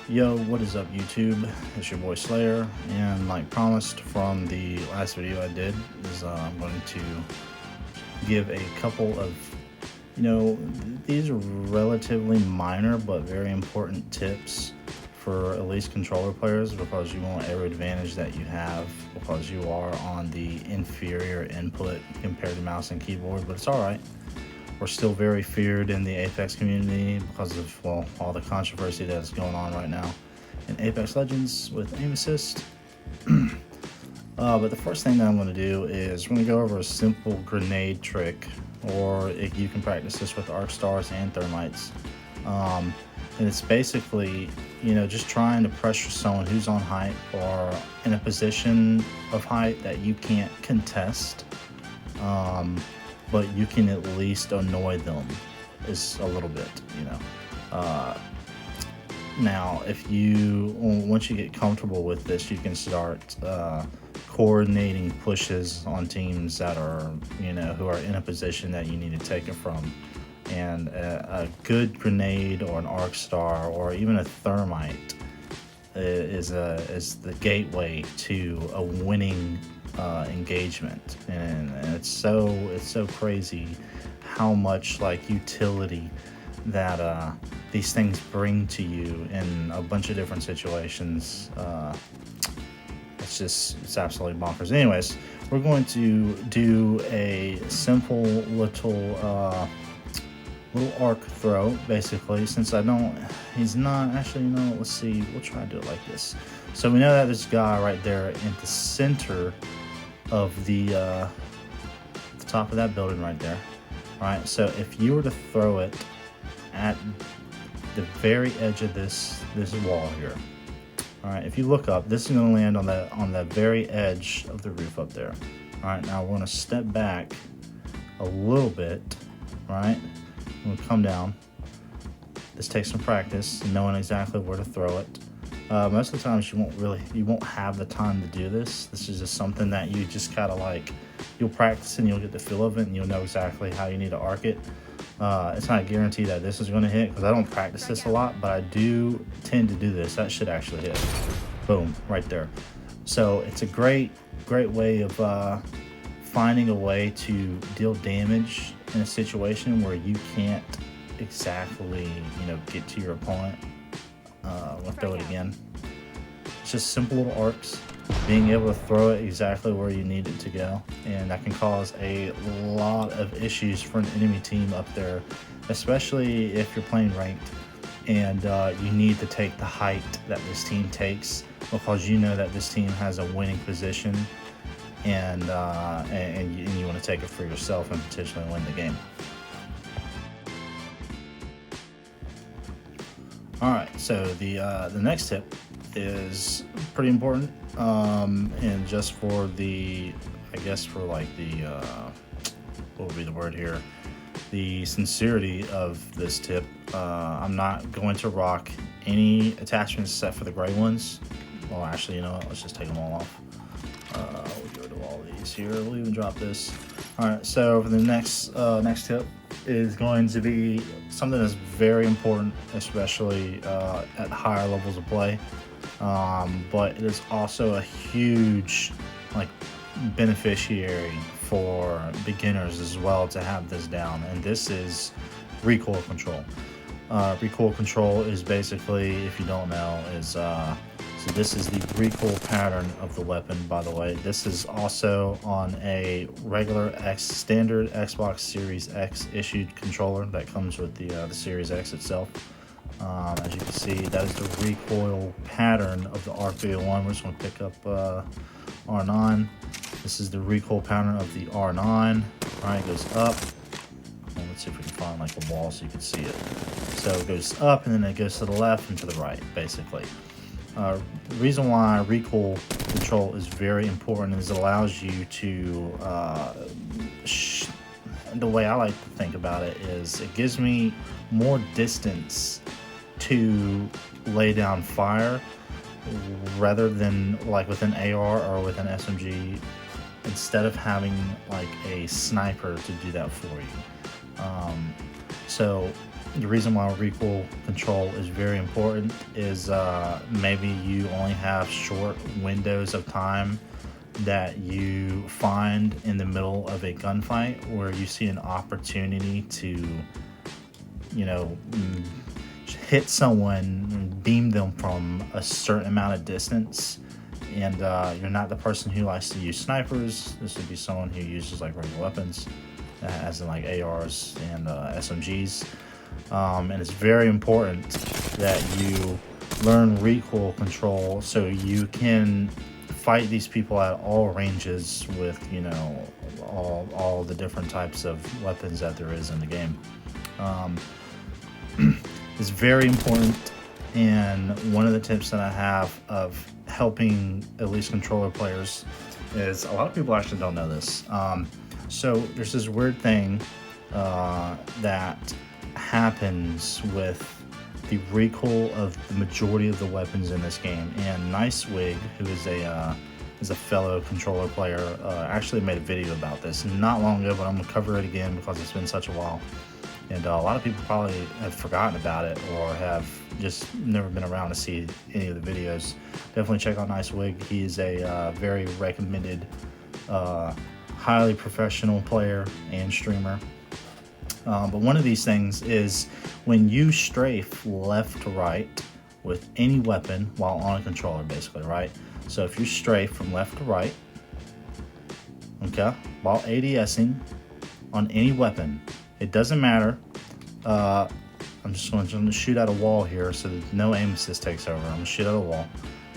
Yo, what is up, YouTube? It's your boy Slayer, and like promised from the last video I did, I'm going to give a couple of, these are relatively minor but very important tips for at least controller players because you want every advantage that you have because you are on the inferior input compared to mouse and keyboard, but it's alright. We're still very feared in the Apex community because of, well, all the controversy that's going on right now in Apex Legends with aim assist. But the first thing that I'm going to do is we're going to go over a simple grenade trick, or if you can practice this with arc stars and thermites. And it's basically, just trying to pressure someone who's on height or in a position of height that you can't contest. But you can at least annoy them is a little bit, Now, once you get comfortable with this, you can start coordinating pushes on teams that are, who are in a position that you need to take it from. And a good grenade or an arc star or even a thermite is the gateway to a winning engagement, and it's so crazy how much like utility that these things bring to you in a bunch of different situations. It's absolutely bonkers. Anyways, we're going to do a simple little arc throw, basically, since he's not actually, let's see, we'll try to do it like this. So we know that this guy right there in the center of the top of that building right there. All right, so if you were to throw it at the very edge of this wall here, all right, if you look up, this is going to land on the very edge of the roof up there. All right, now we're going to step back a little bit. All right, I'm going to come down. This takes some practice, knowing exactly where to throw it. Most of the times you won't have the time to do this. This is just something that you just kind of like, you'll practice and you'll get the feel of it and you'll know exactly how you need to arc it. It's not a guarantee that this is going to hit because I don't practice this a lot, but I do tend to do this. That should actually hit. Boom, right there. So it's a great way of finding a way to deal damage in a situation where you can't exactly, get to your opponent. We'll throw it again. It's just simple little arcs, being able to throw it exactly where you need it to go, and that can cause a lot of issues for an enemy team up there, especially if you're playing ranked and you need to take the height that this team takes because you know that this team has a winning position, and you want to take it for yourself and potentially win the game. Alright, so the next tip is pretty important, and just for what would be the word here, the sincerity of this tip. I'm not going to rock any attachments except for the gray ones. Well, actually, let's just take them all off. We'll go to all these here. We'll even drop this. Alright, so for the next tip is going to be something that's very important, especially at higher levels of play. But it is also a huge beneficiary for beginners as well to have this down, and this is recoil control. Recoil control is basically, if you don't know, so this is the recoil pattern of the weapon, by the way. This is also on a regular standard Xbox Series X issued controller that comes with the Series X itself. As you can see, that is the recoil pattern of the R301. We're just going to pick up R9. This is the recoil pattern of the R9. All right, it goes up. Well, let's see if we can find a wall so you can see it. So it goes up and then it goes to the left and to the right, basically. The reason why recoil control is very important is it allows you to, the way I like to think about it is it gives me more distance to lay down fire rather than with an AR or with an SMG, instead of having a sniper to do that for you. So the reason why recoil control is very important is maybe you only have short windows of time that you find in the middle of a gunfight where you see an opportunity to, you know, hit someone, beam them from a certain amount of distance, and you're not the person who likes to use snipers. This would be someone who uses like regular weapons, as in like ARs and SMGs. And it's very important that you learn recoil control so you can fight these people at all ranges with, you know, all the different types of weapons that there is in the game. It's very important, and one of the tips that I have of helping at least controller players is, a lot of people actually don't know this. So there's this weird thing that happens with the recoil of the majority of the weapons in this game. And Nicewig, who is a fellow controller player, actually made a video about this not long ago, but I'm gonna cover it again because it's been such a while, and a lot of people probably have forgotten about it or have just never been around to see any of the videos. Definitely check out Nicewig. He is a very recommended, highly professional player and streamer. But one of these things is when you strafe left to right with any weapon while on a controller, basically, right? So if you strafe from left to right, okay, while ADSing on any weapon, it doesn't matter. I'm just going to shoot at a wall here so that no aim assist takes over. I'm going to shoot at a wall.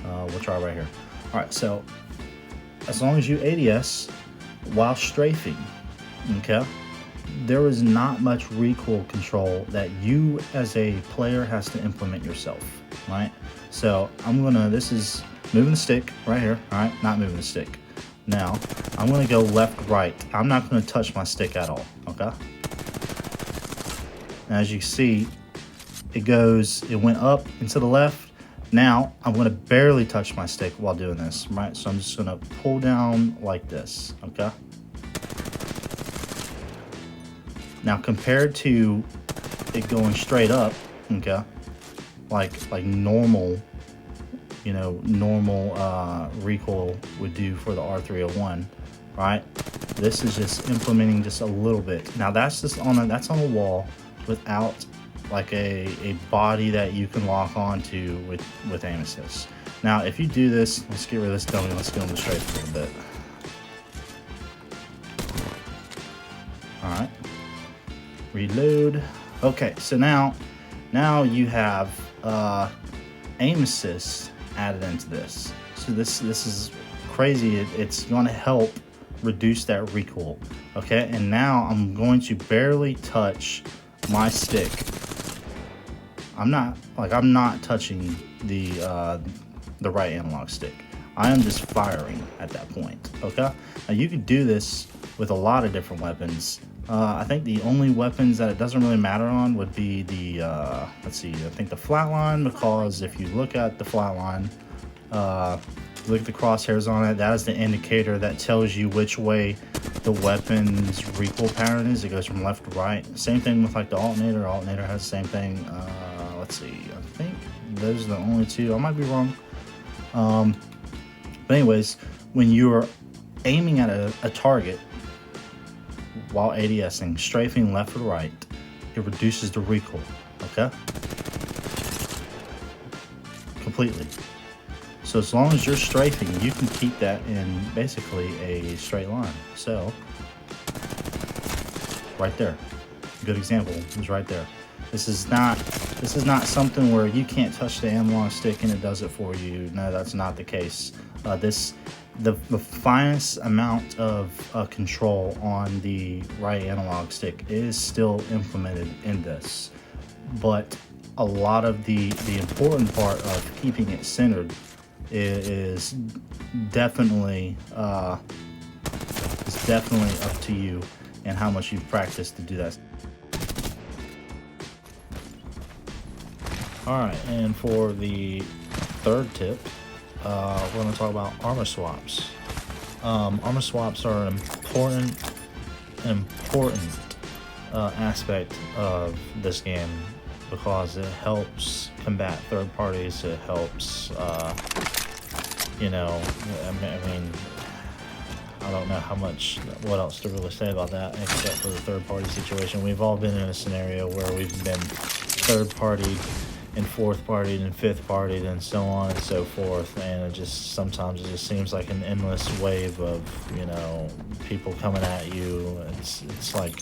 We'll try right here. All right, so as long as you ADS while strafing, okay, there is not much recoil control that you as a player has to implement yourself, right? So this is moving the stick right here, all right? Not moving the stick. Now, I'm gonna go left, right. I'm not gonna touch my stick at all, okay? As you see, it went up and to the left. Now, I'm gonna barely touch my stick while doing this, right? So I'm just gonna pull down like this, okay? Now, compared to it going straight up, okay, like normal, you know, recoil would do for the R301, right? This is just implementing just a little bit. Now that's just that's on a wall without like a body that you can lock onto with aim assist. Now, if you do this, let's get rid of this dummy. Let's get on the strafe a little bit. All right. Reload. Okay, so now you have aim assist added into this. So this is crazy. It's going to help reduce that recoil. Okay, and now I'm going to barely touch my stick. I'm not touching the right analog stick. I am just firing at that point. Okay, now you could do this with a lot of different weapons. I think the only weapons that it doesn't really matter on would be the, let's see, I think the flatline, because if you look at the flatline, look at the crosshairs on it, that is the indicator that tells you which way the weapon's recoil pattern is. It goes from left to right. Same thing with like the alternator. Alternator has the same thing. Let's see, I think those are the only two. I might be wrong. But anyways, when you're aiming at a target, while ADSing, strafing left or right, it reduces the recoil, okay? Completely. So as long as you're strafing, you can keep that in basically a straight line. So, right there. Good example is right there. This is not something where you can't touch the analog stick and it does it for you. No, that's not the case. The finest amount of control on the right analog stick is still implemented in this, but a lot of the important part of keeping it centered is definitely up to you and how much you've practiced to do that. All right, and for the third tip, we're going to talk about armor swaps. Armor swaps are an important aspect of this game because it helps combat third parties. It helps, you know, I mean, I don't know what else to really say about that except for the third party situation. We've all been in a scenario where we've been third partied and fourth partied and fifth partied and so on and so forth, and sometimes it just seems like an endless wave of, you know, people coming at you. It's like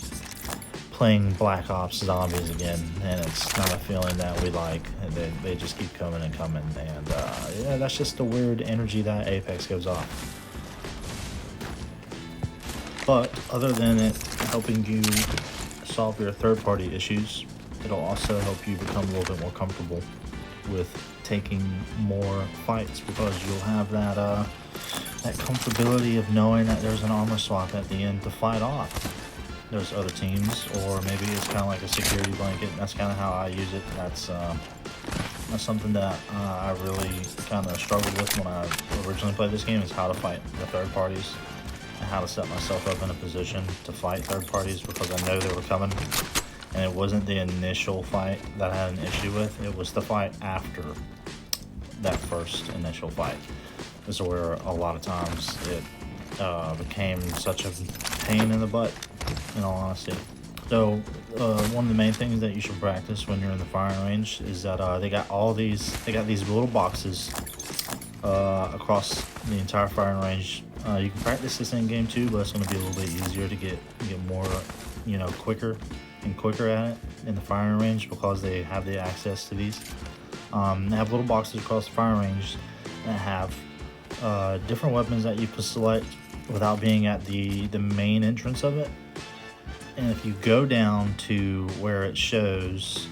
playing Black Ops Zombies again, and it's not a feeling that we like. And they just keep coming and coming, and yeah, that's just the weird energy that Apex gives off. But other than it helping you solve your third-party issues, it'll also help you become a little bit more comfortable with taking more fights, because you'll have that comfortability of knowing that there's an armor swap at the end to fight off those other teams, or maybe it's kind of like a security blanket. That's kind of how I use it. That's something that I really kind of struggled with when I originally played this game, is how to fight the third parties and how to set myself up in a position to fight third parties, because I know they were coming. And it wasn't the initial fight that I had an issue with, it was the fight after that first initial fight. This is where a lot of times it became such a pain in the butt, in all honesty. So one of the main things that you should practice when you're in the firing range is that they got these little boxes across the entire firing range. You can practice this in game too, but it's going to be a little bit easier to get more, you know, quicker at it in the firing range, because they have the access to these. They have little boxes across the firing range that have different weapons that you can select without being at the main entrance of it. And if you go down to where it shows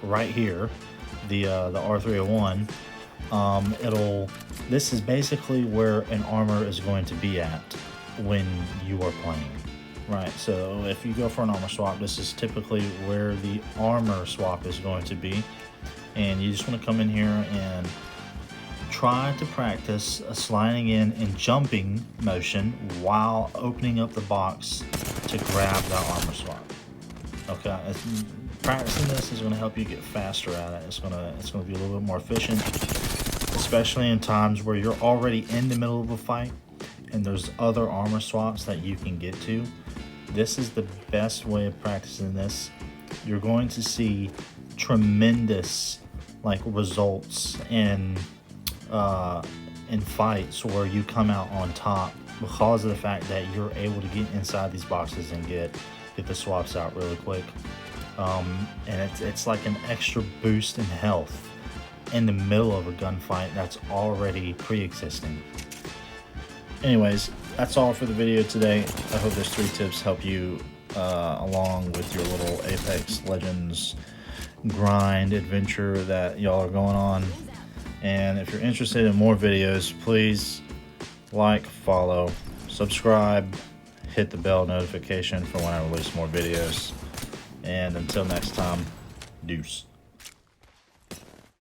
right here, the R301, this is basically where an armor is going to be at when you are playing. Right, so if you go for an armor swap, this is typically where the armor swap is going to be. And you just want to come in here and try to practice a sliding in and jumping motion while opening up the box to grab that armor swap. Okay, practicing this is going to help you get faster at it. It's going to be a little bit more efficient, especially in times where you're already in the middle of a fight and there's other armor swaps that you can get to. This is the best way of practicing this. You're going to see tremendous results in fights where you come out on top because of the fact that you're able to get inside these boxes and get the swaps out really quick. And it's like an extra boost in health in the middle of a gunfight that's already pre-existing. Anyways, that's all for the video today. I hope those 3 tips help you along with your little Apex Legends grind adventure that y'all are going on. And if you're interested in more videos, please like, follow, subscribe, hit the bell notification for when I release more videos. And until next time, deuce.